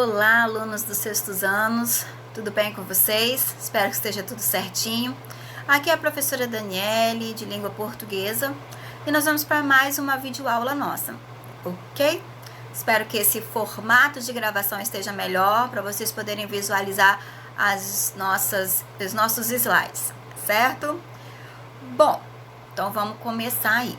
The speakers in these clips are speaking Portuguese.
Olá, alunos dos sextos anos, tudo bem com vocês? Espero que esteja tudo certinho. Aqui é a professora Daniele, de língua portuguesa, e nós vamos para mais uma videoaula nossa, ok? Espero que esse formato de gravação esteja melhor, para vocês poderem visualizar os nossos slides, certo? Bom, então vamos começar aí.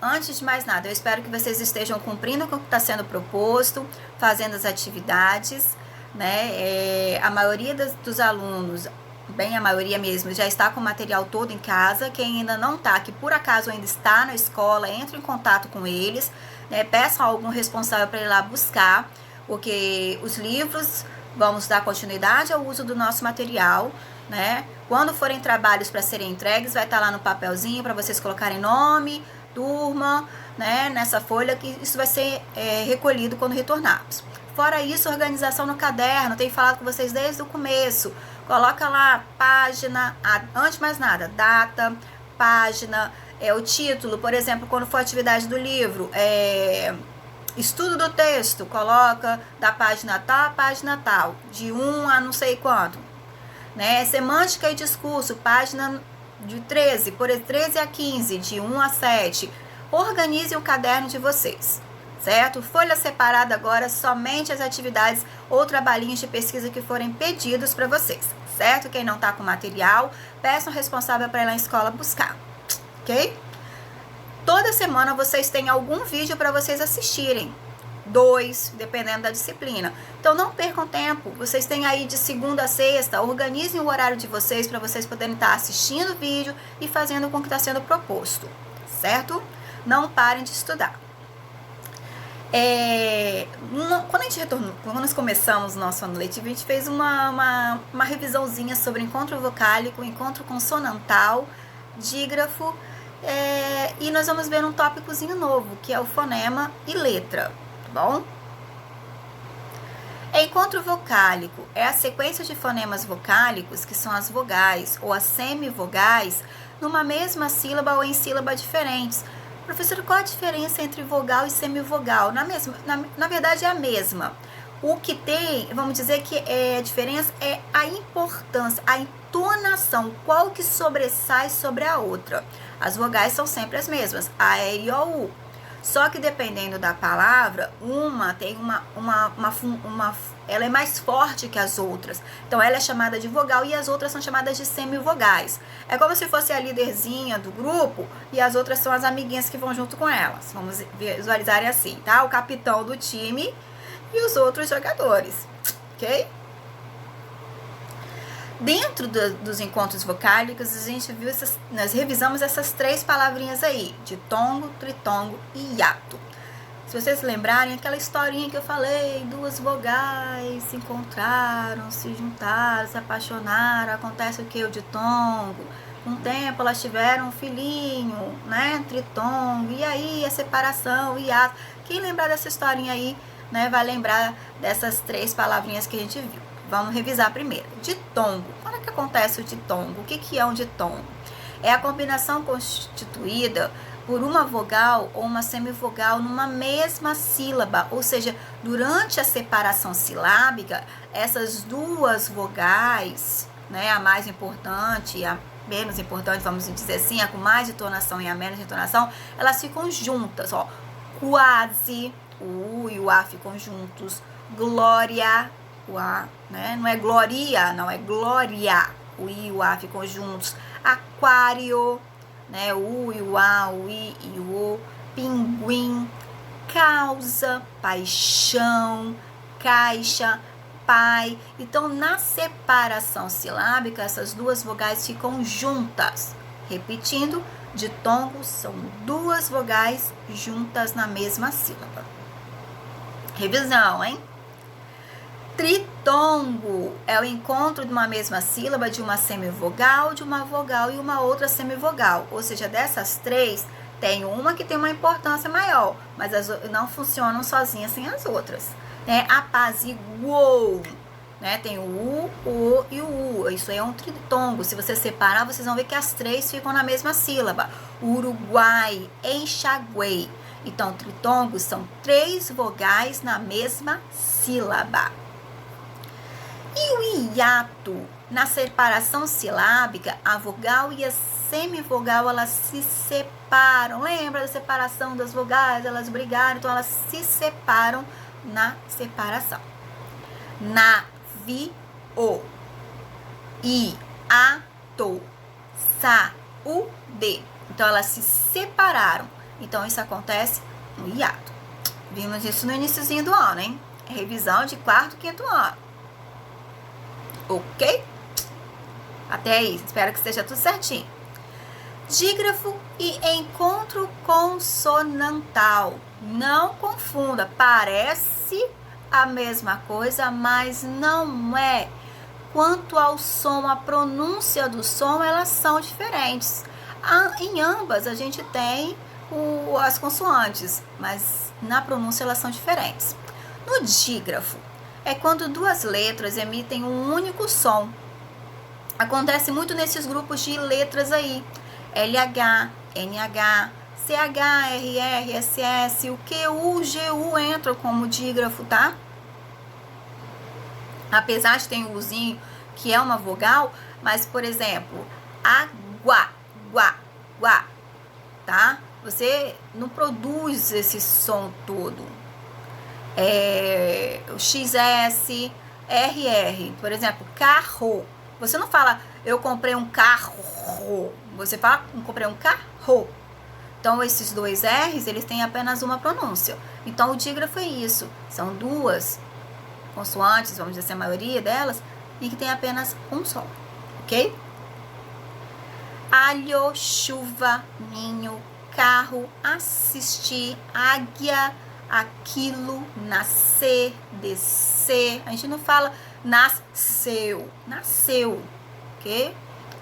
Antes de mais nada, eu espero que vocês estejam cumprindo com o que está sendo proposto, fazendo as atividades, né? A maioria dos alunos, bem a maioria mesmo, já está com o material todo em casa. Quem ainda não está, que por acaso ainda está na escola, entre em contato com eles, né? Peçam a algum responsável para ir lá buscar, porque os livros, vamos dar continuidade ao uso do nosso material, né? Quando forem trabalhos para serem entregues, vai estar lá no papelzinho para vocês colocarem nome, turma, né, nessa folha, que isso vai ser recolhido quando retornarmos. Fora isso, organização no caderno, tenho falado com vocês desde o começo. Coloca lá página, antes de mais nada, data, página, o título, por exemplo, quando for atividade do livro, estudo do texto, coloca da página tal a página tal, de 1 a não sei quanto, né? Semântica e discurso, página de 13 a 15, de 1 a 7. Organize o caderno de vocês, certo? Folha separada agora, somente as atividades ou trabalhinhos de pesquisa que forem pedidos para vocês, certo? Quem não está com material, peça um responsável para ir lá na escola buscar, ok? Toda semana vocês têm algum vídeo para vocês assistirem, 2, dependendo da disciplina. Então não percam tempo, vocês têm aí de segunda a sexta, organizem o horário de vocês para vocês poderem estar assistindo o vídeo e fazendo com o que está sendo proposto, certo? Não parem de estudar. Quando a gente retornou, quando nós começamos o nosso ano letivo, a gente fez uma revisãozinha sobre encontro vocálico, encontro consonantal, dígrafo, e nós vamos ver um tópicozinho novo, que é o fonema e letra. Bom? Encontro vocálico é a sequência de fonemas vocálicos, que são as vogais ou as semivogais, numa mesma sílaba ou em sílabas diferentes. Professor, qual a diferença entre vogal e semivogal? Na verdade é a mesma. O que tem, vamos dizer que a diferença é a importância, a entonação, qual que sobressai sobre a outra. As vogais são sempre as mesmas, a, e, o, u. Só que dependendo da palavra, uma tem ela é mais forte que as outras. Então ela é chamada de vogal e as outras são chamadas de semivogais. É como se fosse a líderzinha do grupo e as outras são as amiguinhas que vão junto com elas. Vamos visualizar assim, tá? O capitão do time e os outros jogadores, ok? Dentro dos encontros vocálicos, a gente viu nós revisamos essas 3 palavrinhas aí, ditongo, tritongo e hiato. Se vocês lembrarem, aquela historinha que eu falei, 2 vogais se encontraram, se juntaram, se apaixonaram, acontece o que? O ditongo. Com o tempo elas tiveram um filhinho, né? Tritongo, e aí a separação, o hiato. Quem lembrar dessa historinha aí, né, vai lembrar dessas 3 palavrinhas que a gente viu. Vamos revisar primeiro. Ditongo. Quando é que acontece o ditongo? O que é um ditongo? É a combinação constituída por uma vogal ou uma semivogal numa mesma sílaba. Ou seja, durante a separação silábica, essas 2 vogais, né, a mais importante e a menos importante, vamos dizer assim, a com mais entonação e a menos entonação, elas ficam juntas. Ó. Quase, o U e o A ficam juntos. Glória, o A, né? Não é gloria, não, é glória. O I e o A ficam juntos. Aquário, né? O U e o A, o I e o O. Pinguim, causa, paixão, caixa, pai. Então, na separação silábica, essas 2 vogais ficam juntas. Repetindo, ditongos são 2 vogais juntas na mesma sílaba. Revisão, hein? Tritongo é o encontro de uma mesma sílaba de uma semivogal, de uma vogal e uma outra semivogal. Ou seja, dessas 3, tem uma que tem uma importância maior, mas as não funcionam sozinhas sem as outras. Né? Apaziguou, né? Tem o U, o O e o U. Isso aí é um tritongo. Se você separar, vocês vão ver que as 3 ficam na mesma sílaba. Uruguai, enxaguei. Então, tritongos são 3 vogais na mesma sílaba. E o hiato, na separação silábica, a vogal e a semivogal, elas se separam. Lembra da separação das vogais? Elas brigaram, então elas se separam na separação. Navio, iato, saúde. Então, elas se separaram. Então, isso acontece no hiato. Vimos isso no iniciozinho do ano, hein? Revisão de 4º, 5º ano. Ok? Até aí. Espero que esteja tudo certinho. Dígrafo e encontro consonantal. Não confunda. Parece a mesma coisa, mas não é. Quanto ao som, a pronúncia do som, elas são diferentes. Em ambas, a gente tem as consoantes, mas na pronúncia elas são diferentes. No dígrafo, é quando 2 letras emitem um único som. Acontece muito nesses grupos de letras aí. LH, NH, CH, RR, SS, o QU, GU entram como dígrafo, tá? Apesar de ter um Uzinho, que é uma vogal, mas, por exemplo, água, guá, tá? Você não produz esse som todo. O XS, RR, por exemplo, carro. Você não fala, eu comprei um carro. Você fala, eu comprei um carro. Então, esses 2 R's, eles têm apenas uma pronúncia. Então, o dígrafo é isso. São 2 consoantes, vamos dizer assim, a maioria delas, e que tem apenas um som. Ok? Alho, chuva, ninho, carro, assistir, águia, aquilo, nascer, descer. A gente não fala nasceu, ok?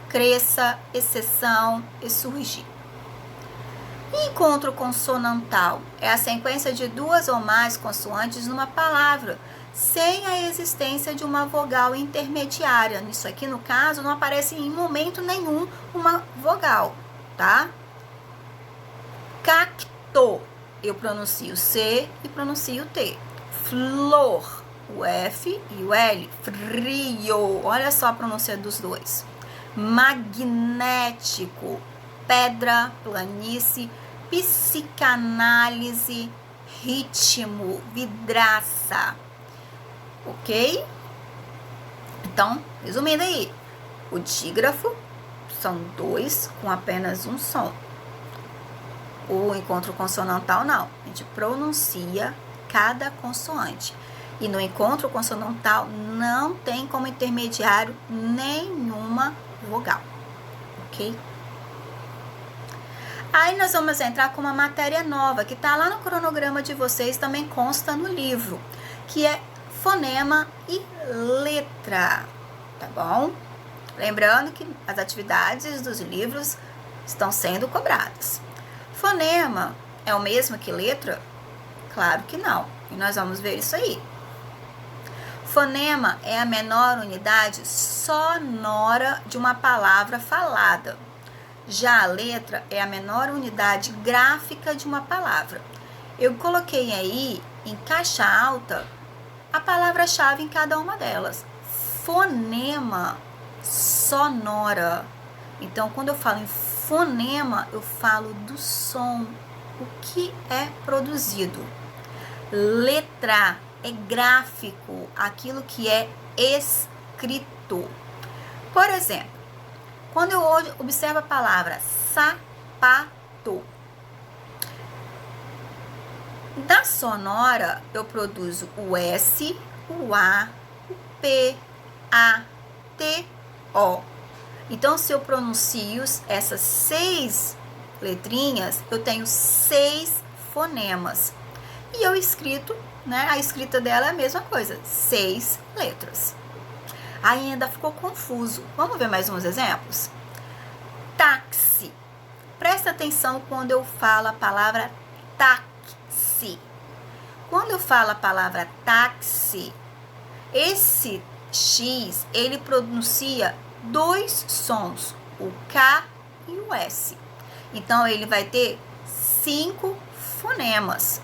Cresça, exceção e surgir. Encontro consonantal é a sequência de 2 ou mais consoantes numa palavra, sem a existência de uma vogal intermediária. Nisso aqui, no caso, não aparece em momento nenhum uma vogal, tá? Cacto, eu pronuncio C e pronuncio T. Flor, o F e o L. Frio, olha só a pronúncia dos 2. Magnético, pedra, planície, psicanálise, ritmo, vidraça. Ok? Então, resumindo aí, o dígrafo são 2 com apenas um som. O encontro consonantal não, a gente pronuncia cada consoante. E no encontro consonantal não tem como intermediário nenhuma vogal, ok? Aí nós vamos entrar com uma matéria nova, que está lá no cronograma de vocês, também consta no livro, que é fonema e letra, tá bom? Lembrando que as atividades dos livros estão sendo cobradas. Fonema é o mesmo que letra? Claro que não, e nós vamos ver isso aí. Fonema é a menor unidade sonora de uma palavra falada. Já a letra é a menor unidade gráfica de uma palavra. Eu coloquei aí, em caixa alta, a palavra-chave em cada uma delas. Fonema, sonora. Então, quando eu falo em fonema, eu falo do som, o que é produzido. Letra é gráfico, aquilo que é escrito. Por exemplo, quando eu observo a palavra sapato, da sonora eu produzo o S, o A, o P, A, T, O. Então, se eu pronuncio essas 6 letrinhas, eu tenho 6 fonemas. E eu escrito, né? A escrita dela é a mesma coisa, 6 letras. Aí ainda ficou confuso. Vamos ver mais uns exemplos? Táxi. Presta atenção quando eu falo a palavra táxi. Quando eu falo a palavra táxi, esse X, ele pronuncia 2 sons, o K e o S. Então, ele vai ter 5 fonemas.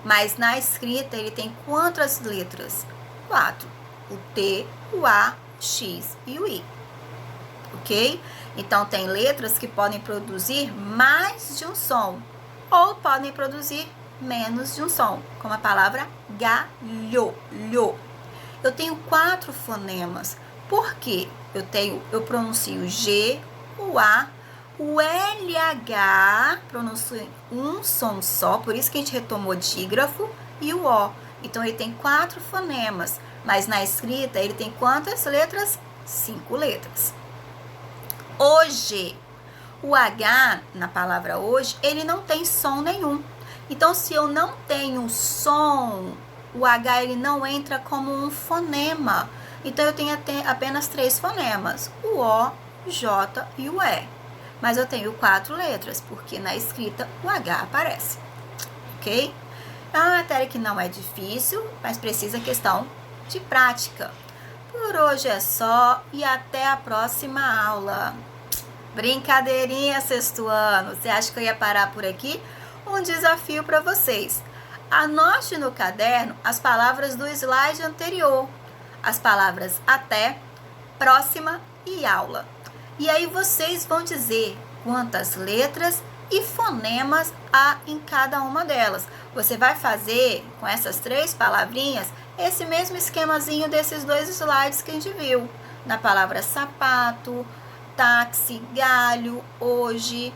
Mas na escrita ele tem quantas letras? 4. O T, o A, o X e o I. Ok? Então tem letras que podem produzir mais de um som ou podem produzir menos de um som, como a palavra galho, lho. Eu tenho 4 fonemas. Por quê? Eu pronuncio G, o A, o LH, pronuncio um som só, por isso que a gente retomou dígrafo, e o O. Então ele tem 4 fonemas, mas na escrita ele tem quantas letras? 5 letras. Hoje, o H na palavra hoje, ele não tem som nenhum. Então, se eu não tenho som, o H ele não entra como um fonema. Então, eu tenho apenas 3 fonemas, o O, o J e o E. Mas eu tenho 4 letras, porque na escrita o H aparece. Ok? É uma matéria que não é difícil, mas precisa questão de prática. Por hoje é só e até a próxima aula. Brincadeirinha, sexto ano. Você acha que eu ia parar por aqui? Um desafio para vocês. Anote no caderno as palavras do slide anterior. As palavras até, próxima e aula. E aí vocês vão dizer quantas letras e fonemas há em cada uma delas. Você vai fazer com essas 3 palavrinhas esse mesmo esquemazinho desses 2 slides que a gente viu. Na palavra sapato, táxi, galho, hoje.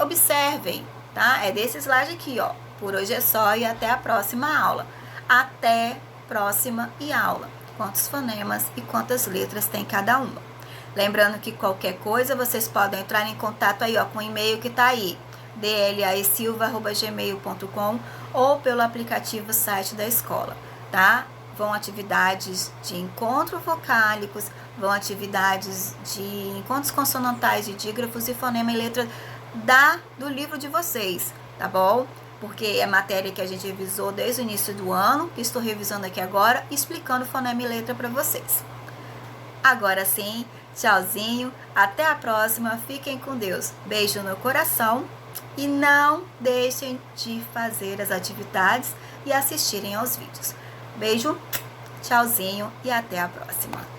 Observem, tá? É desse slide aqui, ó. Por hoje é só e até a próxima aula. Até, próxima e aula. Quantos fonemas e quantas letras tem cada uma. Lembrando que qualquer coisa, vocês podem entrar em contato aí, ó, com o e-mail que tá aí. dlasilva@gmail.com ou pelo aplicativo site da escola, tá? Vão atividades de encontro vocálicos, vão atividades de encontros consonantais, de dígrafos e fonema e letra do livro de vocês, tá bom? Porque é matéria que a gente revisou desde o início do ano, que estou revisando aqui agora, explicando fonema e letra para vocês. Agora sim, tchauzinho, até a próxima, fiquem com Deus. Beijo no coração e não deixem de fazer as atividades e assistirem aos vídeos. Beijo, tchauzinho e até a próxima.